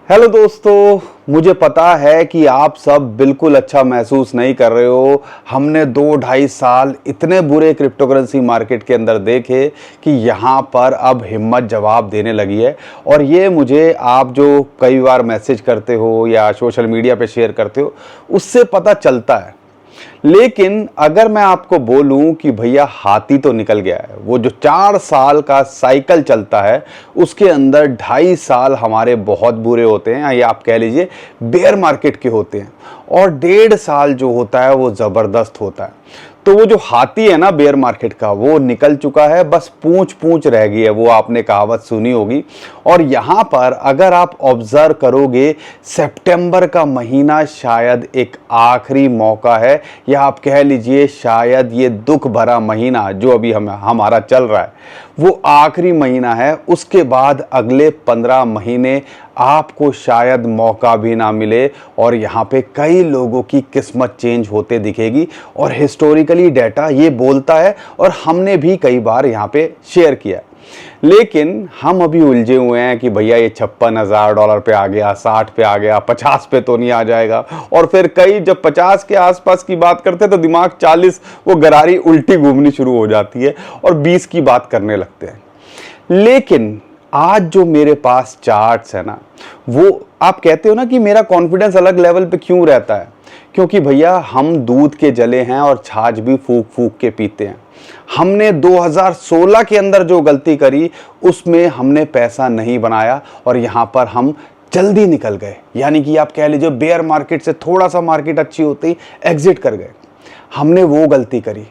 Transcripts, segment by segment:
Hello दोस्तों, मुझे पता है कि आप सब बिल्कुल अच्छा महसूस नहीं कर रहे हो। हमने 2-2.5 साल इतने बुरे क्रिप्टो करेंसी मार्केट के अंदर देखे कि यहाँ पर अब हिम्मत जवाब देने लगी है। और ये मुझे आप जो कई बार मैसेज करते हो या सोशल मीडिया पे शेयर करते हो उससे पता चलता है। लेकिन अगर मैं आपको बोलूं कि भैया हाथी तो निकल गया है, वो जो 4 साल का साइकिल चलता है उसके अंदर 2.5 साल हमारे बहुत बुरे होते हैं, या आप कह लीजिए बेयर मार्केट के होते हैं, और 1.5 साल जो होता है वो जबरदस्त होता है। तो वो जो हाथी है ना बेयर मार्केट का, वो निकल चुका है, बस पूंछ पूंछ रह गई है। वो आपने कहावत सुनी होगी। और यहाँ पर अगर आप ऑब्जर्व करोगे, सितंबर का महीना शायद एक आखिरी मौका है, या आप कह लीजिए शायद ये दुख भरा महीना जो अभी हमारा चल रहा है वो आखिरी महीना है। उसके बाद अगले 15 महीने आपको शायद मौका भी ना मिले, और यहाँ पे कई लोगों की किस्मत चेंज होते दिखेगी। और हिस्टोरिकली डाटा ये बोलता है, और हमने भी कई बार यहाँ पे शेयर किया। लेकिन हम अभी उलझे हुए हैं कि भैया ये $56,000 पे आ गया, 60 पे आ गया, 50 पे तो नहीं आ जाएगा। और फिर कई जब 50 के आसपास की बात करते तो दिमाग 40 वो गरारी उल्टी घूमनी शुरू हो जाती है और 20 की बात करने लगते हैं। लेकिन आज जो मेरे पास चार्ट्स है ना, वो आप कहते हो ना कि मेरा कॉन्फिडेंस अलग लेवल पे क्यों रहता है, क्योंकि भैया हम दूध के जले हैं और छाछ भी फूक फूक के पीते हैं। हमने 2016 के अंदर जो गलती करी उसमें हमने पैसा नहीं बनाया, और यहाँ पर हम जल्दी निकल गए। यानी कि आप कह लीजिए बेयर मार्केट से थोड़ा सा मार्केट अच्छी होती एग्जिट कर गए। हमने वो गलती करी।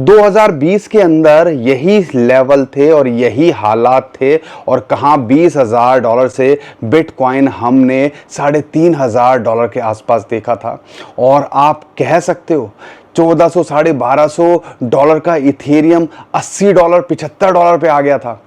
2020 के अंदर यही लेवल थे और यही हालात थे, और कहाँ $20,000 से बिटकॉइन हमने $3,500 के आसपास देखा था। और आप कह सकते हो 1400 $1,250 का इथेरियम $80 $75 पे आ गया था।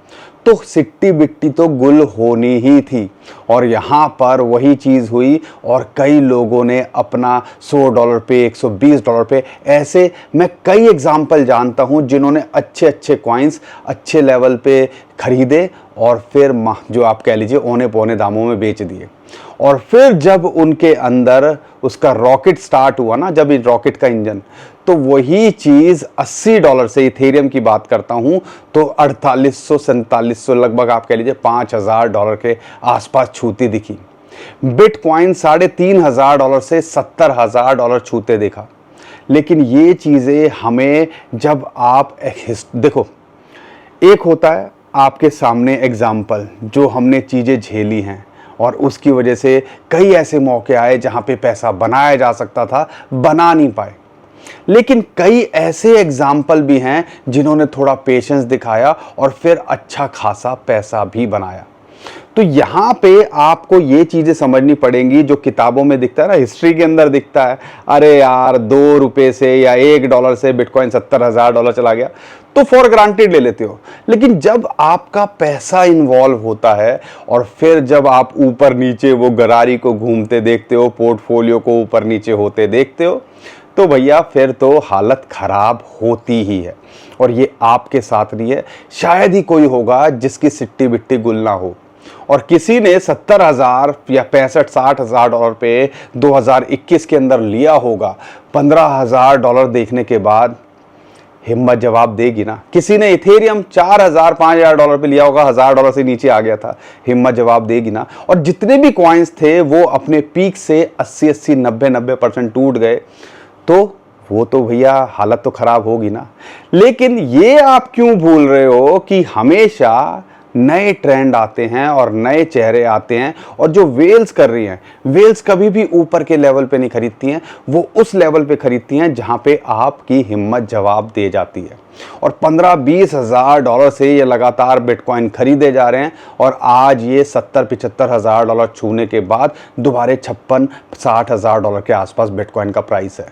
तो सिट्टी बिट्टी तो गुल होनी ही थी। और यहाँ पर वही चीज़ हुई, और कई लोगों ने अपना $100 पे, $120 पे, ऐसे मैं कई एग्जाम्पल जानता हूँ जिन्होंने अच्छे अच्छे कॉइन्स अच्छे लेवल पे खरीदे, और फिर जो आप कह लीजिए औने पौने दामों में बेच दिए। और फिर जब उनके अंदर उसका रॉकेट स्टार्ट हुआ ना, जब रॉकेट का इंजन, तो वही चीज़ $80 से, इथेरियम की बात करता हूँ, तो 4800-4700 लगभग आप कह लीजिए $5,000 के आसपास छूती दिखी। बिटकॉइन $3,500 से $70,000 छूते देखा। लेकिन ये चीज़ें हमें, जब आप देखो, एक होता है आपके सामने एग्जाम्पल जो हमने चीज़ें झेली हैं, और उसकी वजह से कई ऐसे मौके आए जहाँ पे पैसा बनाया जा सकता था, बना नहीं पाए। लेकिन कई ऐसे एग्जाम्पल भी हैं जिन्होंने थोड़ा पेशेंस दिखाया और फिर अच्छा खासा पैसा भी बनाया। तो यहाँ पे आपको ये चीज़ें समझनी पड़ेंगी जो किताबों में दिखता है ना, हिस्ट्री के अंदर दिखता है। अरे यार, $2 से या $1 से बिटकॉइन $70,000 चला गया, तो फॉर ग्रांटेड ले लेते हो। लेकिन जब आपका पैसा इन्वॉल्व होता है, और फिर जब आप ऊपर नीचे वो गरारी को घूमते देखते हो, पोर्टफोलियो को ऊपर नीचे होते देखते हो, तो भैया फिर तो हालत खराब होती ही है। और ये आपके साथ नहीं है, शायद ही कोई होगा जिसकी सिट्टी बिट्टी गुल ना हो। और किसी ने 70,000 या 65-60 हज़ार पे 2021 के अंदर लिया होगा, $15,000 देखने के बाद हिम्मत जवाब देगी ना। किसी ने इथेरियम $4,000-5,000 पे लिया होगा, $1,000 से नीचे आ गया था, हिम्मत जवाब देगी ना। और जितने भी कॉइन्स थे वो अपने पीक से 80-80, 90-90% टूट गए, तो वो तो भैया हालत तो खराब होगी ना। लेकिन ये आप क्यों भूल रहे हो कि हमेशा नए ट्रेंड आते हैं और नए चेहरे आते हैं, और जो वेल्स कर रही हैं, वेल्स कभी भी ऊपर के लेवल पे नहीं खरीदती हैं, वो उस लेवल पे खरीदती हैं जहां पे आपकी हिम्मत जवाब दे जाती है। और $15-20 हज़ार से ये लगातार बिटकॉइन खरीदे जा रहे हैं, और आज ये $70-75 हज़ार छूने के बाद दोबारा $56-60 हज़ार के आसपास बिटकॉइन का प्राइस है।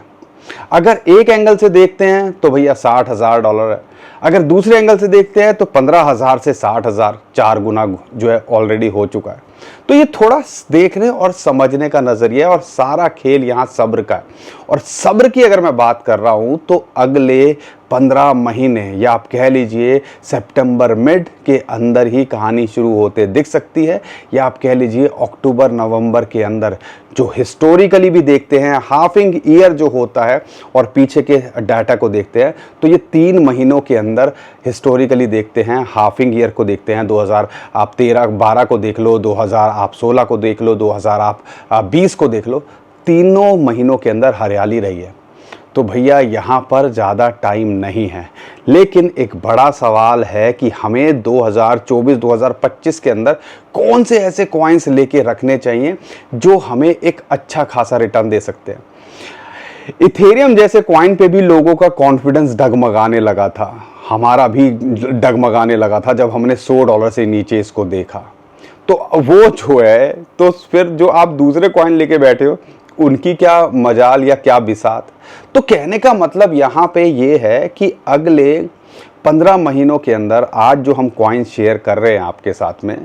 अगर एक एंगल से देखते हैं तो भैया $60,000 है, अगर दूसरे एंगल से देखते हैं तो 15,000 से 60,000 4 गुना जो है ऑलरेडी हो चुका है। तो ये थोड़ा देखने और समझने का नजरिया है और सारा खेल यहाँ सब्र का है। और सब्र की अगर मैं बात कर रहा हूँ तो अगले 15 महीने या आप कह लीजिए सितंबर मिड के अंदर ही कहानी शुरू होते दिख सकती है, या आप कह लीजिए अक्टूबर नवंबर के अंदर। जो हिस्टोरिकली भी देखते हैं हाफिंग ईयर जो होता है और पीछे के डाटा को देखते हैं तो ये 3 महीनों के अंदर हिस्टोरिकली देखते हैं, हाफिंग ईयर को देखते हैं। 2000 आप 13-12 को देख लो, 2000 आप 16 को देख लो, 2000 आप 20 को देख लो, तीनों महीनों के अंदर हरियाली रही है। तो भैया यहाँ पर ज़्यादा टाइम नहीं है। लेकिन एक बड़ा सवाल है कि हमें 2024-2025 के अंदर कौन से ऐसे कॉइन्स लेके रखने चाहिए जो हमें एक अच्छा खासा रिटर्न दे सकते हैं। इथेरियम जैसे कॉइन पे भी लोगों का कॉन्फिडेंस डगमगाने लगा था, हमारा भी डगमगाने लगा था जब हमने $100 से नीचे इसको देखा। तो वो जो है, तो फिर जो आप दूसरे कॉइन लेके बैठे हो उनकी क्या मजाल या क्या बिसात। तो कहने का मतलब यहाँ पे ये है कि अगले 15 महीनों के अंदर आज जो हम कॉइन शेयर कर रहे हैं आपके साथ में,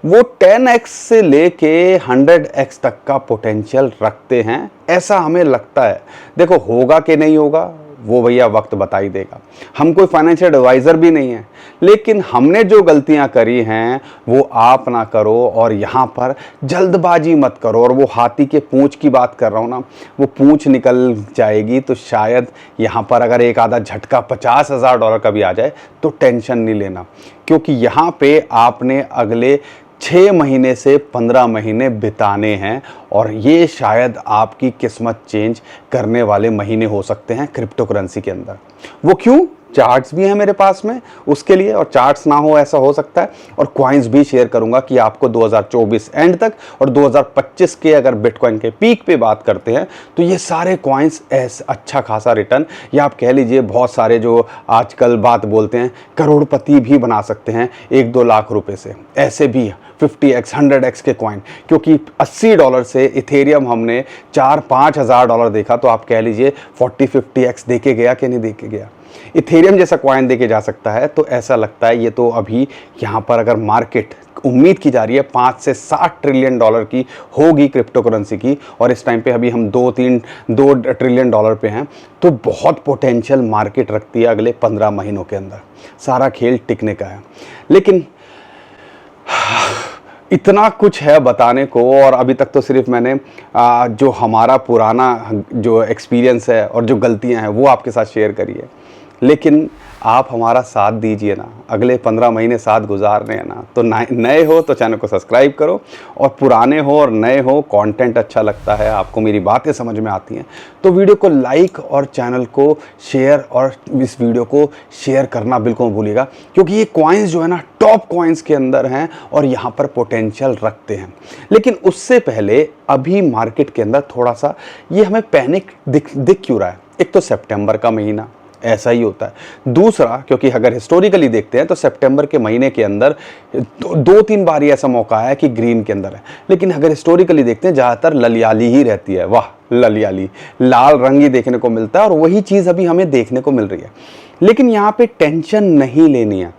वो 10x से लेके 100x तक का पोटेंशियल रखते हैं, ऐसा हमें लगता है। देखो होगा कि नहीं होगा वो भैया वक्त बता ही देगा। हम कोई फाइनेंशियल एडवाइज़र भी नहीं है, लेकिन हमने जो गलतियां करी हैं वो आप ना करो और यहाँ पर जल्दबाजी मत करो। और वो हाथी के पूंछ की बात कर रहा हूँ ना, वो पूंछ निकल जाएगी तो शायद यहाँ पर अगर एक आधा झटका $50,000 का भी आ जाए तो टेंशन नहीं लेना, क्योंकि यहाँ पे आपने अगले 6 महीने से 15 महीने बिताने हैं और ये शायद आपकी किस्मत चेंज करने वाले महीने हो सकते हैं क्रिप्टो करेंसी के अंदर। वो क्यों? चार्ट्स भी हैं मेरे पास में उसके लिए, और चार्ट्स ना हो ऐसा हो सकता है। और कॉइन्स भी शेयर करूंगा कि आपको 2024 एंड तक और 2025 के अगर बिटकॉइन के पीक पे बात करते हैं तो ये सारे कॉइन्स ऐसा अच्छा खासा रिटर्न, या आप कह लीजिए बहुत सारे जो आजकल बात बोलते हैं करोड़पति भी बना सकते हैं 1-2 लाख रुपए से, ऐसे भी 50x 100x के कॉइन। क्योंकि $80 से इथेरियम हमने $4-5 हज़ार देखा, तो आप कह लीजिए 40-50x देके गया कि नहीं देके गया। इथेरियम जैसा कॉइन देके जा सकता है, तो ऐसा लगता है ये तो अभी यहाँ पर अगर मार्केट उम्मीद की जा रही है 5 से 60 ट्रिलियन डॉलर की होगी क्रिप्टो करेंसी की, और इस टाइम पे अभी हम 2 ट्रिलियन डॉलर पे हैं, तो बहुत पोटेंशियल मार्केट रखती है अगले 15 महीनों के अंदर। सारा खेल टिकने का है। लेकिन इतना कुछ है बताने को, और अभी तक तो सिर्फ मैंने जो हमारा पुराना जो एक्सपीरियंस है और जो गलतियां हैं वो आपके साथ शेयर करी है। लेकिन आप हमारा साथ दीजिए ना, अगले 15 महीने साथ गुजारने हैं ना, तो नए हो तो चैनल को सब्सक्राइब करो, और पुराने हो और नए हो कंटेंट अच्छा लगता है, आपको मेरी बातें समझ में आती हैं तो वीडियो को लाइक और चैनल को शेयर, और इस वीडियो को शेयर करना बिल्कुल भूलिएगा, क्योंकि ये कॉइन्स जो है ना टॉप कॉइन्स के अंदर हैं और यहाँ पर पोटेंशियल रखते हैं। लेकिन उससे पहले अभी मार्केट के अंदर थोड़ा सा ये हमें पैनिक दिख क्यों रहा है? एक तो सितंबर का महीना ऐसा ही होता है, दूसरा क्योंकि अगर हिस्टोरिकली देखते हैं तो सितंबर के महीने के अंदर 2-3 बार ऐसा मौका है कि ग्रीन के अंदर है। लेकिन अगर हिस्टोरिकली देखते हैं ज़्यादातर ललियाली ही रहती है। वाह, ललियाली, लाल रंग ही देखने को मिलता है, और वही चीज़ अभी हमें देखने को मिल रही है। लेकिन यहाँ पे टेंशन नहीं लेनी है,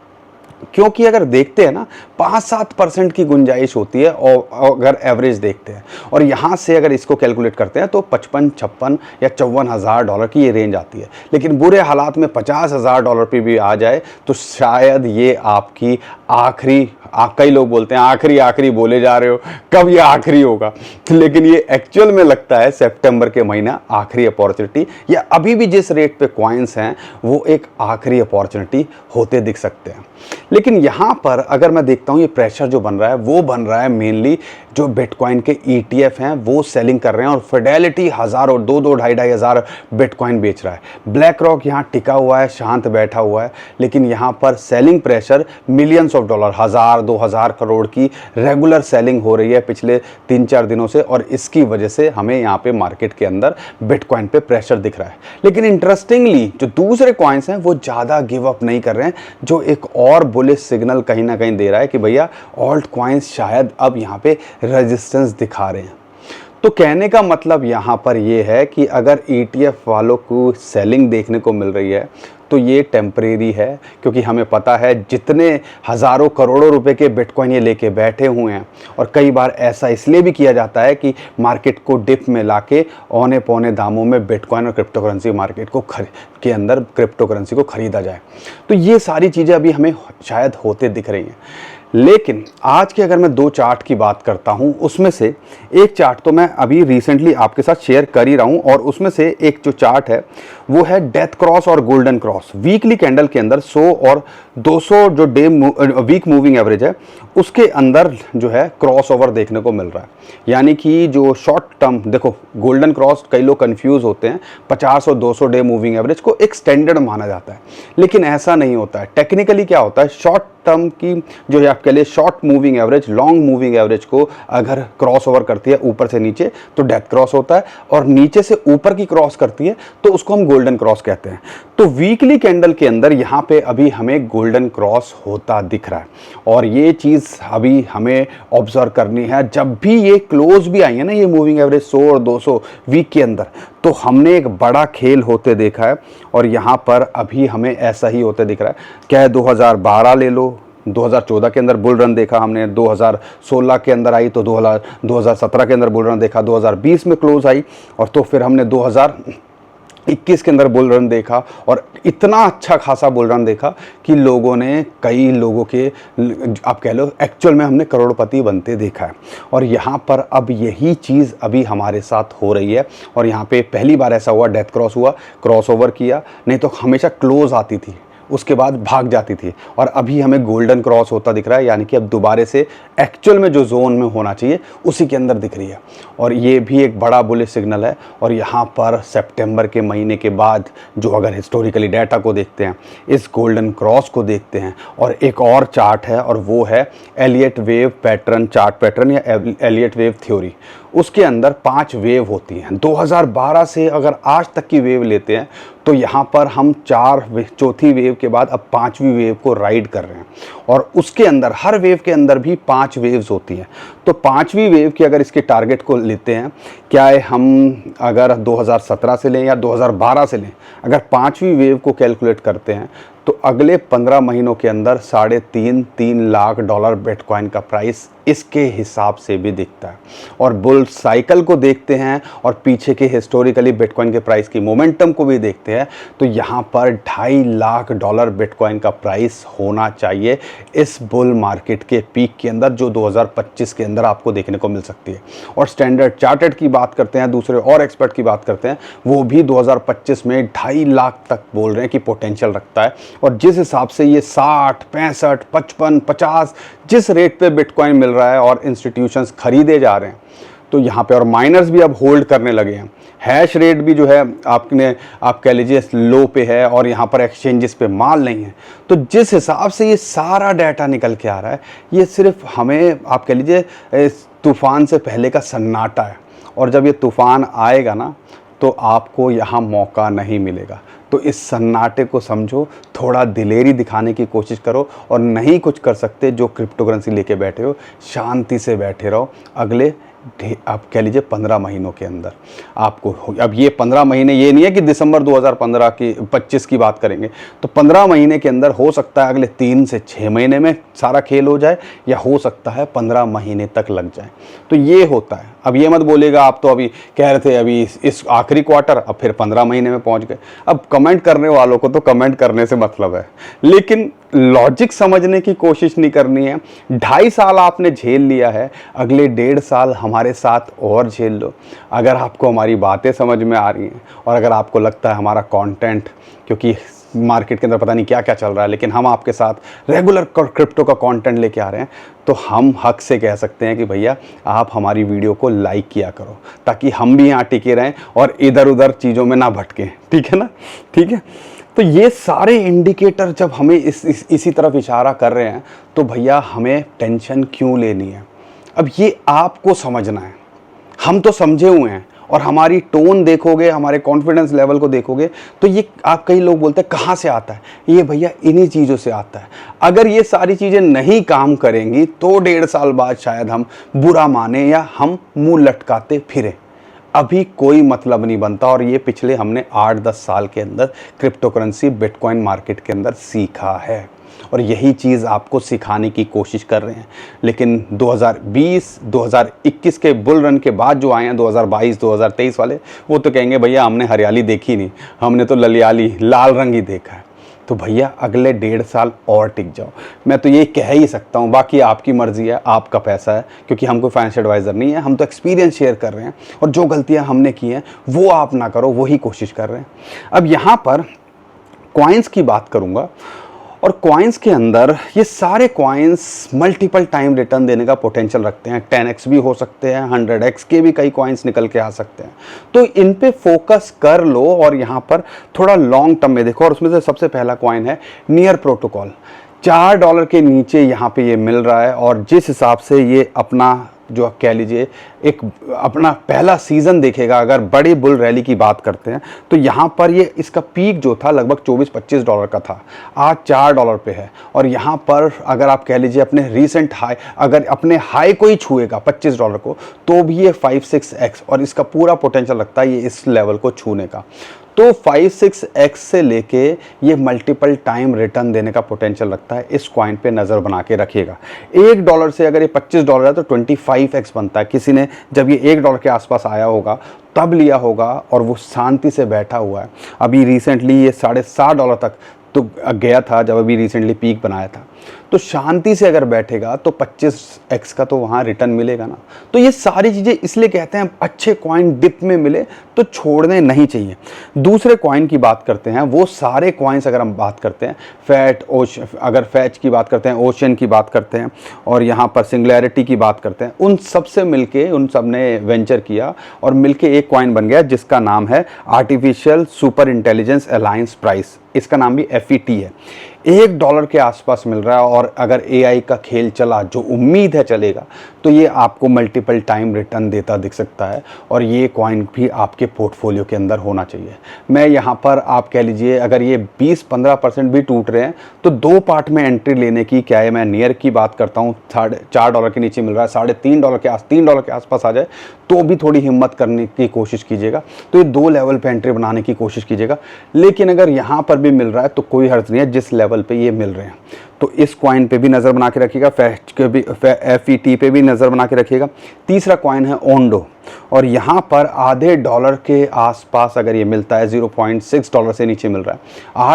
क्योंकि अगर देखते हैं ना 5-7% की गुंजाइश होती है, और अगर एवरेज देखते हैं, और यहाँ से अगर इसको कैलकुलेट करते हैं तो 55-56 या $54,000 की ये रेंज आती है। लेकिन बुरे हालात में $50,000 पे भी आ जाए तो शायद ये आपकी आखिरी, कई लोग बोलते हैं आखिरी बोले जा रहे हो, कब ये आखिरी होगा? लेकिन ये एक्चुअल में लगता है सितंबर के महीना आखिरी अपॉर्चुनिटी, या अभी भी जिस रेट पे कॉइन्स हैं वो एक आखिरी अपॉर्चुनिटी होते दिख सकते हैं। लेकिन यहाँ पर अगर मैं देखता हूँ ये प्रेशर जो बन रहा है वो बन रहा है मेनली जो बिटकॉइन के ETF हैं वो सेलिंग कर रहे हैं, और फिडेलिटी हज़ारों 2-2-2.5 हज़ार बिटकॉइन बेच रहा है। ब्लैक रॉक यहाँ टिका हुआ है, शांत बैठा हुआ है, लेकिन यहाँ पर selling pressure millions of dollar, 1,000-2,000 crore की रेगुलर सेलिंग हो रही है पिछले 3-4 दिनों से, और इसकी वजह से हमें यहाँ पे मार्केट के अंदर बिटकॉइन पे प्रेशर दिख रहा है। लेकिन इंटरेस्टिंगली जो दूसरे कॉइन्स हैं वो ज़्यादा गिव अप नहीं कर रहे हैं, जो एक और बुलिश सिग्नल कहीं ना कहीं दे रहा है कि भैया ऑल्ट कॉइन्स शायद अब यहाँ पे रेजिस्टेंस दिखा रहे हैं। तो कहने का मतलब यहाँ पर ये है कि अगर ETF वालों को सेलिंग देखने को मिल रही है तो ये टेम्परेरी है, क्योंकि हमें पता है जितने हज़ारों करोड़ों रुपए के बिटकॉइन ये लेके बैठे हुए हैं। और कई बार ऐसा इसलिए भी किया जाता है कि मार्केट को डिप में लाके औने पौने दामों में बिटकॉइन और क्रिप्टो करेंसी मार्केट को के अंदर क्रिप्टो करेंसी को ख़रीदा जाए। तो ये सारी चीज़ें अभी हमें शायद होते दिख रही हैं। लेकिन आज के अगर मैं 2 चार्ट की बात करता हूं, उसमें से एक चार्ट तो मैं अभी रिसेंटली आपके साथ शेयर कर ही रहा हूं, और उसमें से एक जो चार्ट है वो है डेथ क्रॉस और गोल्डन क्रॉस। वीकली कैंडल के अंदर 100 और 200 जो वीक मूविंग एवरेज है उसके अंदर जो है क्रॉस ओवर देखने को मिल रहा है। यानी कि जो शॉर्ट टर्म, देखो गोल्डन क्रॉस कई लोग कंफ्यूज होते हैं, 50 और 200 डे मूविंग एवरेज को एक स्टैंडर्ड माना जाता है, लेकिन ऐसा नहीं होता है। टेक्निकली क्या होता है, शॉर्ट टर्म की जो है आपके लिए short moving average long moving average को अगर क्रॉस ओवर करती है ऊपर से नीचे तो डेथ क्रॉस होता है, और नीचे से ऊपर की क्रॉस करती है तो उसको हम गोल्डन क्रॉस कहते हैं। तो वीकली कैंडल के अंदर यहाँ पे अभी हमें गोल्डन क्रॉस होता दिख रहा है, और ये चीज़ अभी हमें ऑब्जर्व करनी है। जब भी ये क्लोज भी आई है ना, ये मूविंग एवरेज 100 और 200 वीक के अंदर, तो हमने एक बड़ा खेल होते देखा है, और यहाँ पर अभी हमें ऐसा ही होते दिख रहा है। क्या है, 2012 ले लो, 2014 के अंदर बुल रन देखा हमने, 2016 के अंदर आई तो 2017 के अंदर बुल रन देखा, 2020 में क्लोज आई, और तो फिर हमने 2021 के अंदर बुल रन देखा, और इतना अच्छा खासा बुल रन देखा कि लोगों ने, कई लोगों के आप कह लो एक्चुअल में हमने करोड़पति बनते देखा है। और यहाँ पर अब यही चीज़ अभी हमारे साथ हो रही है, और यहाँ पे पहली बार ऐसा हुआ, डेथ क्रॉस हुआ, क्रॉस ओवर किया, नहीं तो हमेशा क्लोज आती थी, उसके बाद भाग जाती थी, और अभी हमें गोल्डन क्रॉस होता दिख रहा है। यानी कि अब दोबारा से एक्चुअल में जो जोन में होना चाहिए उसी के अंदर दिख रही है, और ये भी एक बड़ा बुलिश सिग्नल है। और यहाँ पर सितंबर के महीने के बाद जो अगर हिस्टोरिकली डाटा को देखते हैं, इस गोल्डन क्रॉस को देखते हैं, और एक और चार्ट है, और वो है Elliott wave pattern chart pattern या एलियट वेव थ्योरी। उसके अंदर 5 वेव होती हैं। 2012 से अगर आज तक की वेव लेते हैं तो यहाँ पर हम चौथी वेव के बाद अब 5वीं वेव को राइड कर रहे हैं, और उसके अंदर हर वेव के अंदर भी 5 वेव्स होती हैं। तो 5वीं वेव की अगर इसके टारगेट को लेते हैं, क्या है, हम अगर 2017 से लें या 2012 से लें, अगर 5वीं वेव को कैलकुलेट करते हैं तो अगले 15 महीनों के अंदर $3.5 लाख बिटकॉइन का प्राइस इसके हिसाब से भी दिखता है। और बुल साइकिल को देखते हैं और पीछे के हिस्टोरिकली बिटकॉइन के प्राइस की मोमेंटम को भी देखते हैं, तो यहाँ पर $2.5 लाख बिटकॉइन का प्राइस होना चाहिए इस बुल मार्केट के पीक के अंदर, जो 2025 के अंदर आपको देखने को मिल सकती है। और स्टैंडर्ड चार्टर्ड की बात करते हैं, दूसरे और एक्सपर्ट की बात करते हैं, वो भी 2025 में 2.5 लाख तक बोल रहे हैं कि पोटेंशियल रखता है। और जिस हिसाब से ये 60, 65, 55, 50 जिस रेट पे बिटकॉइन मिल रहा है और इंस्टीट्यूशंस खरीदे जा रहे हैं, तो यहाँ पे और माइनर्स भी अब होल्ड करने लगे हैं। हैश रेट भी जो है आप कह लीजिए लो पे है, और यहाँ पर एक्सचेंजेस पे माल नहीं है। तो जिस हिसाब से ये सारा डाटा निकल के आ रहा है, ये सिर्फ हमें आप कह लीजिए तूफान से पहले का सन्नाटा है, और जब ये तूफान आएगा ना तो आपको यहाँ मौका नहीं मिलेगा। तो इस सन्नाटे को समझो, थोड़ा दिलेरी दिखाने की कोशिश करो, और नहीं कुछ कर सकते जो क्रिप्टो करेंसी लेके बैठे हो, शांति से बैठे रहो। अगले आप कह लीजिए 15 महीनों के अंदर आपको, अब ये 15 महीने ये नहीं है कि दिसंबर 2015 की 25 की बात करेंगे, तो 15 महीने के अंदर हो सकता है अगले 3 से 6 महीने में सारा खेल हो जाए, या हो सकता है 15 महीने तक लग जाए। तो ये होता है। अब ये मत बोलेगा आप तो अभी कह रहे थे अभी इस आखिरी क्वार्टर, अब फिर 15 महीने में पहुंच गए। अब कमेंट करने वालों को तो कमेंट करने से मतलब है, लेकिन लॉजिक समझने की कोशिश नहीं करनी है। 2.5 साल आपने झेल लिया है, अगले 1.5 साल हमारे साथ और झेल लो। अगर आपको हमारी बातें समझ में आ रही हैं, और अगर आपको लगता है हमारा कंटेंट, क्योंकि मार्केट के अंदर पता नहीं क्या क्या चल रहा है, लेकिन हम आपके साथ रेगुलर क्रिप्टो का कंटेंट लेके आ रहे हैं, तो हम हक से कह सकते हैं कि भैया आप हमारी वीडियो को लाइक किया करो, ताकि हम भी यहाँ टिके रहें और इधर उधर चीज़ों में ना भटकें। ठीक है ना? ठीक है। तो ये सारे इंडिकेटर जब हमें इसी तरफ इशारा कर रहे हैं, तो भैया हमें टेंशन क्यों लेनी है? अब ये आपको समझना है। हम तो समझे हुए हैं, और हमारी टोन देखोगे, हमारे कॉन्फिडेंस लेवल को देखोगे, तो ये आप कई लोग बोलते हैं कहाँ से आता है, ये भैया इन्हीं चीज़ों से आता है। अगर ये सारी चीज़ें नहीं काम करेंगी तो 1.5 साल बाद शायद हम बुरा माने या हम मुंह लटकाते फिरें। अभी कोई मतलब नहीं बनता। और ये पिछले हमने 8-10 साल के अंदर क्रिप्टो करेंसी बिटकॉइन मार्केट के अंदर सीखा है और यही चीज़ आपको सिखाने की कोशिश कर रहे हैं। लेकिन 2020 2021 के बुल रन के बाद जो आए हैं 2022 2023 वाले, वो तो कहेंगे भैया हमने हरियाली देखी नहीं, हमने तो ललियाली लाल रंग ही देखा है। तो भैया अगले 1.5 साल और टिक जाओ, मैं तो ये कह ही सकता हूँ। बाकी आपकी मर्जी है, आपका पैसा है, क्योंकि हम कोई फाइनेंशियल एडवाइज़र नहीं है, हम तो एक्सपीरियंस शेयर कर रहे हैं और जो गलतियाँ हमने की हैं वो आप ना करो, वही कोशिश कर रहे हैं। अब यहाँ पर कॉइन्स की बात करूँगा और कॉइन्स के अंदर ये सारे कॉइन्स मल्टीपल टाइम रिटर्न देने का पोटेंशियल रखते हैं। 10x भी हो सकते हैं, 100x के भी कई कॉइन्स निकल के आ सकते हैं। तो इन पे फोकस कर लो और यहाँ पर थोड़ा लॉन्ग टर्म में देखो। और उसमें से सबसे पहला कॉइन है नियर प्रोटोकॉल। $4 के नीचे यहाँ पे ये मिल रहा है और जिस हिसाब से ये अपना जो कह लीजिए एक अपना पहला सीज़न देखेगा, अगर बड़ी बुल रैली की बात करते हैं तो यहाँ पर ये इसका पीक जो था लगभग $24-25 का था, आज $4 पे है। और यहाँ पर अगर आप कह लीजिए अपने रीसेंट हाई, अगर अपने हाई को ही छुएगा $25 को, तो भी ये 5-6x और इसका पूरा पोटेंशियल लगता है ये इस लेवल को छूने का। तो 5-6x से लेके ये मल्टीपल टाइम रिटर्न देने का पोटेंशियल लगता है। इस कॉइन पे नज़र बना के रखिएगा। $1 से अगर ये $25 है तो 25x बनता है। किसी ने जब ये $1 के आसपास आया होगा तब लिया होगा और वो शांति से बैठा हुआ है। अभी रिसेंटली ये $7.5 तक तो गया था जब अभी रिसेंटली पीक बनाया था। तो शांति से अगर बैठेगा तो 25x का तो वहाँ रिटर्न मिलेगा ना। तो ये सारी चीज़ें इसलिए कहते हैं अच्छे कॉइन डिप में मिले तो छोड़ने नहीं चाहिए। दूसरे कॉइन की बात करते हैं, वो सारे कॉइन्स अगर हम बात करते हैं, फैट ओशन, अगर फैच की बात करते हैं, ओशन की बात करते हैं और यहाँ पर सिंगुलैरिटी की बात करते हैं, उन सब से मिलके उन सब ने वेंचर किया और मिलके एक कॉइन बन गया जिसका नाम है artificial super intelligence alliance price. इसका नाम भी FET है। $1 के आसपास मिल रहा है और अगर AI का खेल चला, जो उम्मीद है चलेगा, तो ये आपको मल्टीपल टाइम रिटर्न देता दिख सकता है और ये कॉइन भी आपके पोर्टफोलियो के अंदर होना चाहिए। मैं यहाँ पर आप कह लीजिए अगर ये 20-15% भी टूट रहे हैं तो 2 पार्ट में एंट्री लेने की क्या है। मैं नियर की बात करता हूँ, $4 के नीचे मिल रहा है, $3.5 के $3 के आसपास आ जाए तो भी थोड़ी हिम्मत करने की कोशिश कीजिएगा। तो ये 2 लेवल पे एंट्री बनाने की कोशिश कीजिएगा। लेकिन अगर यहाँ पर भी मिल रहा है तो कोई हर्ज नहीं है, जिस लेवल पे ये मिल रहे हैं। तो इस कॉइन पे भी नज़र बना के रखिएगा, फैच के भी FET पे भी नज़र बना के रखिएगा। तीसरा कॉइन है ओंडो और यहाँ पर $0.5 के आसपास अगर ये मिलता है, $0.6 से नीचे मिल रहा है।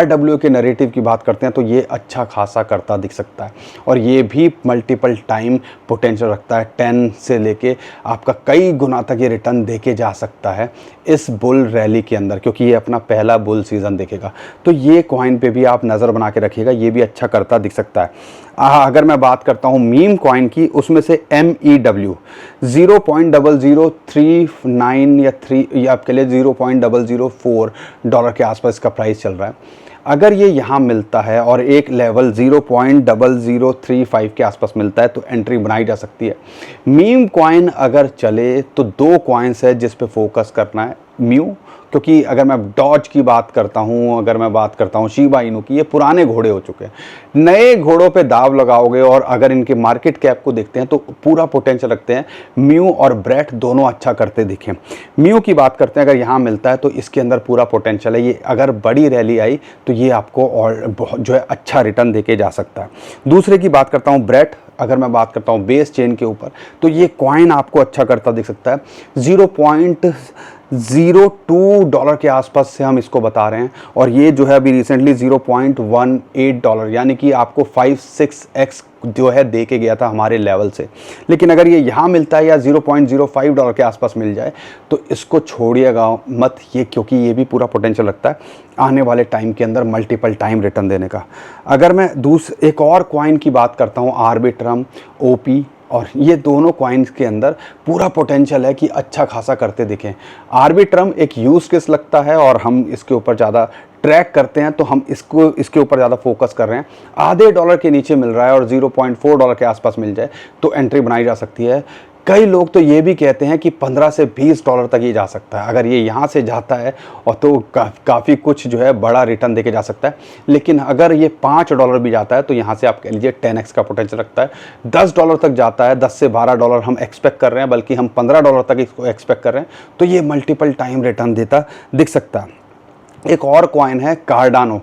RW के नैरेटिव की बात करते हैं तो ये अच्छा खासा करता दिख सकता है और ये भी मल्टीपल टाइम पोटेंशियल रखता है। 10 से लेके आपका कई गुना तक ये रिटर्न देके जा सकता है इस बुल रैली के अंदर, क्योंकि ये अपना पहला बुल सीज़न देखेगा। तो ये कॉइन पे भी आप नज़र बना के रखिएगा, ये भी अच्छा करता दिख सकता है। अगर मैं बात करता हूँ मीम कॉइन की, उसमें से MEW 0.0039 या 3 या आपके लिए $0.004 के आसपास इसका प्राइस चल रहा है। अगर ये यहाँ मिलता है और एक लेवल 0.0035 के आसपास मिलता है तो एंट्री बनाई जा सकती है। मीम कॉइन अगर चले तो 2 कॉइन्स है जिस पे फोकस करना है। म्यू, क्योंकि अगर मैं डॉज की बात करता हूँ, अगर मैं बात करता हूँ शिबा इनू की, ये पुराने घोड़े हो चुके हैं। नए घोड़ों पे दाव लगाओगे और अगर इनके मार्केट कैप को देखते हैं तो पूरा पोटेंशियल रखते हैं। म्यू और ब्रेट दोनों अच्छा करते दिखे। म्यू की बात करते हैं, अगर यहाँ मिलता है तो इसके अंदर पूरा पोटेंशियल है। ये अगर बड़ी रैली आई तो ये आपको और जो है अच्छा रिटर्न देके जा सकता है। दूसरे की बात करता हूँ ब्रेट, अगर मैं बात करता हूँ बेस चेन के ऊपर, तो ये कॉइन आपको अच्छा करता दिख सकता है। $0.02 के आसपास से हम इसको बता रहे हैं और ये जो है अभी रिसेंटली $0.18 यानी कि आपको 5-6x जो है दे के गया था हमारे लेवल से। लेकिन अगर ये यहाँ मिलता है या $0.05 के आसपास मिल जाए तो इसको छोड़िएगा मत ये, क्योंकि ये भी पूरा पोटेंशियल रखता है आने वाले टाइम के अंदर मल्टीपल टाइम रिटर्न देने का। अगर मैं एक और कॉइन की बात करता हूँ, आर्बिट्रम, OP, और ये दोनों कॉइन्स के अंदर पूरा पोटेंशियल है कि अच्छा खासा करते दिखें। आर्बिट्रम एक यूज केस लगता है और हम इसके ऊपर ज़्यादा ट्रैक करते हैं तो हम इसके ऊपर ज़्यादा फोकस कर रहे हैं। $0.5 के नीचे मिल रहा है और $0.4 के आसपास मिल जाए तो एंट्री बनाई जा सकती है। कई लोग तो ये भी कहते हैं कि 15 से 20 डॉलर तक ही जा सकता है। अगर ये यहाँ से जाता है और तो काफ़ी कुछ जो है बड़ा रिटर्न देके जा सकता है। लेकिन अगर ये 5 डॉलर भी जाता है तो यहाँ से आप कह लीजिए 10x का पोटेंशियल रखता है। 10 डॉलर तक जाता है, 10 से 12 डॉलर हम एक्सपेक्ट कर रहे हैं, बल्कि हम 15 डॉलर तक इसको एक्सपेक्ट कर रहे हैं, तो ये मल्टीपल टाइम रिटर्न देता दिख सकता है। एक और कॉइन है कार्डानो।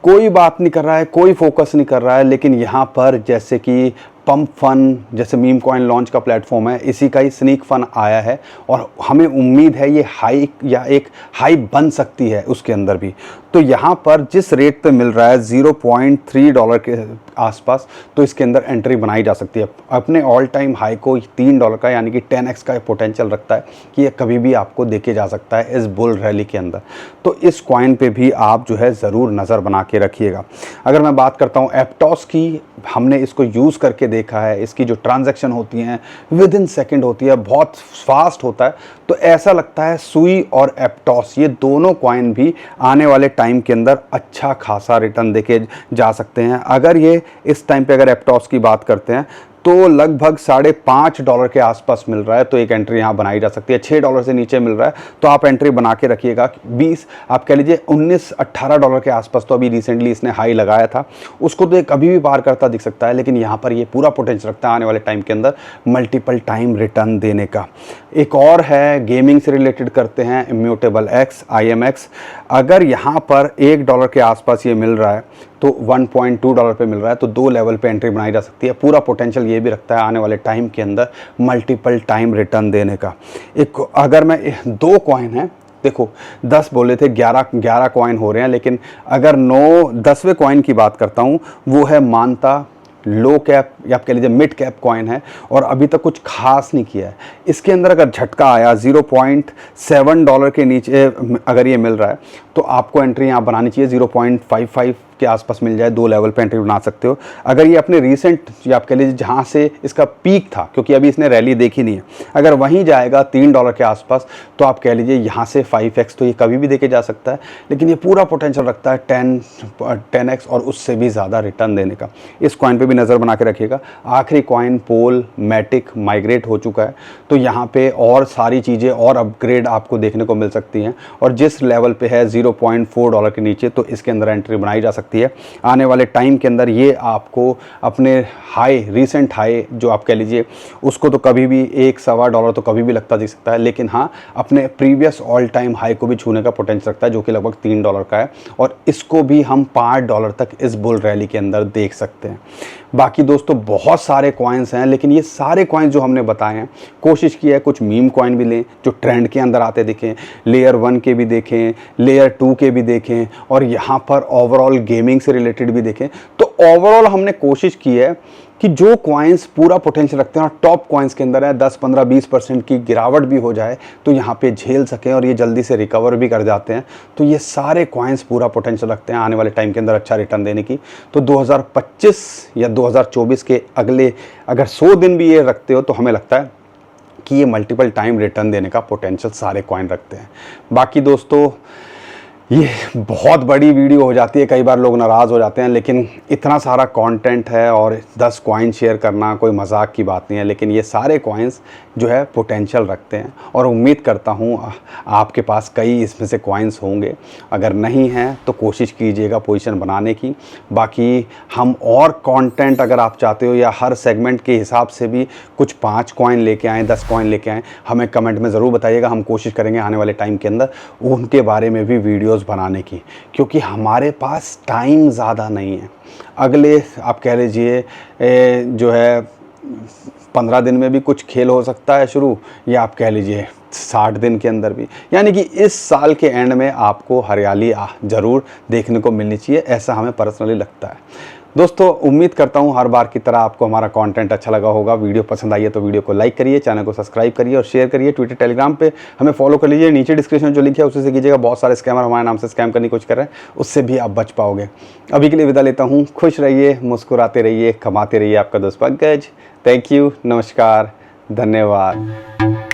कोई बात नहीं कर रहा है, कोई फोकस नहीं कर रहा है, लेकिन यहाँ पर जैसे कि पंप फन, जैसे मीम कॉइन लॉन्च का प्लेटफॉर्म है, इसी का ही स्नीक फन आया है और हमें उम्मीद है ये हाई या एक हाई बन सकती है उसके अंदर भी। तो यहाँ पर जिस रेट पे मिल रहा है 0.3 डॉलर के आसपास, तो इसके अंदर एंट्री बनाई जा सकती है। अपने ऑल टाइम हाई को 3 डॉलर का यानी कि 10x का पोटेंशियल रखता है कि ये कभी भी आपको देखे जा सकता है इस बुल रैली के अंदर। तो इस कॉइन पे भी आप जो है ज़रूर नज़र बना के रखिएगा। अगर मैं बात करता हूँ एप्टॉस की, हमने इसको यूज़ करके देखा है, इसकी जो ट्रांजैक्शन होती हैं विद इन सेकेंड होती है, बहुत फास्ट होता है। तो ऐसा लगता है सुई और एप्टॉस ये दोनों कॉइन भी आने वाले टाइम के अंदर अच्छा खासा रिटर्न देके जा सकते हैं। अगर ये इस टाइम पे अगर एप्टॉस की बात करते हैं तो लगभग 5.5 डॉलर के आसपास मिल रहा है, तो एक एंट्री यहाँ बनाई जा सकती है। 6 डॉलर से नीचे मिल रहा है तो आप एंट्री बना के रखिएगा। 20 आप कह लीजिए 19-18 डॉलर के आसपास तो अभी रिसेंटली इसने हाई लगाया था, उसको तो ये कभी भी पार करता दिख सकता है। लेकिन यहाँ पर ये पूरा पोटेंशियल रखता है आने वाले टाइम के अंदर मल्टीपल टाइम रिटर्न देने का। एक और है गेमिंग से रिलेटेड करते हैं, इम्यूटेबल एक्स IMX। अगर यहाँ पर 1 डॉलर के आसपास ये मिल रहा है तो 1.2 डॉलर पे मिल रहा है, तो 2 लेवल पे एंट्री बनाई जा सकती है। पूरा पोटेंशियल ये भी रखता है आने वाले टाइम के अंदर मल्टीपल टाइम रिटर्न देने का। एक अगर मैं 2 कॉइन है, देखो 10 बोले थे, 11 कॉइन हो रहे हैं, लेकिन अगर 10वें कॉइन की बात करता हूँ वो है मानता। लो कैप या आप कह लीजिए मिड कैप कॉइन है और अभी तक कुछ खास नहीं किया है। इसके अंदर अगर झटका आया 0.7 डॉलर के नीचे अगर ये मिल रहा है तो आपको एंट्री यहाँ बनानी चाहिए। 0.55 के आसपास मिल जाए, 2 लेवल पे एंट्री बना सकते हो। अगर ये अपने रीसेंट या आप कह लीजिए जहाँ से इसका पीक था, क्योंकि अभी इसने रैली देखी नहीं है, अगर वहीं जाएगा 3 डॉलर के आसपास तो आप कह लीजिए यहाँ से 5x तो ये कभी भी देके जा सकता है। लेकिन ये पूरा पोटेंशियल रखता है 10x और उससे भी ज़्यादा रिटर्न देने का। इस कॉइन पे भी नज़र बना के रखिएगा। आखिरी कॉइन पोल मैटिक माइग्रेट हो चुका है, तो यहाँ पे और सारी चीज़ें और अपग्रेड आपको देखने को मिल सकती हैं। और जिस लेवल पे है 0.4 डॉलर के नीचे, तो इसके अंदर एंट्री बनाई जा सकती है आने वाले टाइम के अंदर। ये आपको अपने हाई, रीसेंट हाई जो आप कह लीजिए उसको तो कभी भी 1-1.25 डॉलर तो कभी भी लगता दिख सकता है, लेकिन हाँ अपने प्रीवियस ऑल टाइम हाई को भी छूने का पोटेंशियल रखता है जो कि लगभग 3 डॉलर का है। और इसको भी हम 5 डॉलर तक इस बुल रैली के अंदर देख सकते हैं। बाकी दोस्तों बहुत सारे कॉइन्स हैं, लेकिन ये सारे कॉइन्स जो हमने बताए हैं, कोशिश की है कुछ मीम कॉइन भी लें जो ट्रेंड के अंदर आते दिखें, लेयर 1 के भी देखें, लेयर 2 के भी देखें, और यहाँ पर ओवरऑल गेमिंग से रिलेटेड भी देखें। तो ओवरऑल हमने कोशिश की है कि जो कॉइन्स पूरा पोटेंशियल रखते हैं और टॉप कॉइन्स के अंदर है, 10, 15, 20% की गिरावट भी हो जाए तो यहाँ पे झेल सकें और ये जल्दी से रिकवर भी कर जाते हैं। तो ये सारे कॉइन्स पूरा पोटेंशियल रखते हैं आने वाले टाइम के अंदर अच्छा रिटर्न देने की। तो 2025 या 2024 के अगले अगर 100 दिन भी ये रखते हो तो हमें लगता है कि ये मल्टीपल टाइम रिटर्न देने का पोटेंशियल सारे कॉइन रखते हैं। बाकी दोस्तों ये बहुत बड़ी वीडियो हो जाती है, कई बार लोग नाराज़ हो जाते हैं, लेकिन इतना सारा कंटेंट है और 10 कॉइन शेयर करना कोई मजाक की बात नहीं है। लेकिन ये सारे कॉइन्स जो है पोटेंशियल रखते हैं और उम्मीद करता हूँ आपके पास कई इसमें से कॉइन्स होंगे। अगर नहीं हैं तो कोशिश कीजिएगा पोजीशन बनाने की। बाकी हम और कंटेंट अगर आप चाहते हो या हर सेगमेंट के हिसाब से भी कुछ 5 कॉइन लेके आएँ, 10 कॉइन लेके आएँ, हमें कमेंट में ज़रूर बताइएगा। हम कोशिश करेंगे आने वाले टाइम के अंदर उनके बारे में भी वीडियो बनाने की, क्योंकि हमारे पास टाइम ज़्यादा नहीं है। अगले आप कह लीजिए जो है 15 दिन में भी कुछ खेल हो सकता है शुरू, या आप कह लीजिए 60 दिन के अंदर भी, यानी कि इस साल के एंड में आपको हरियाली ज़रूर देखने को मिलनी चाहिए, ऐसा हमें पर्सनली लगता है। दोस्तों उम्मीद करता हूँ हर बार की तरह आपको हमारा कंटेंट अच्छा लगा होगा। वीडियो पसंद आई है तो वीडियो को लाइक करिए, चैनल को सब्सक्राइब करिए और शेयर करिए। ट्विटर टेलीग्राम पे हमें फॉलो कर लीजिए, नीचे डिस्क्रिप्शन जो लिंक है उसी से कीजिएगा। बहुत सारे स्कैमर हमारे नाम से स्कैम करने की कोशिश कर रहे हैं, उससे भी आप बच पाओगे। अभी के लिए विदा लेता हूँ। खुश रहिए, मुस्कुराते रहिए, कमाते रहिए। आपका दोस्त पंकज। थैंक यू, नमस्कार, धन्यवाद।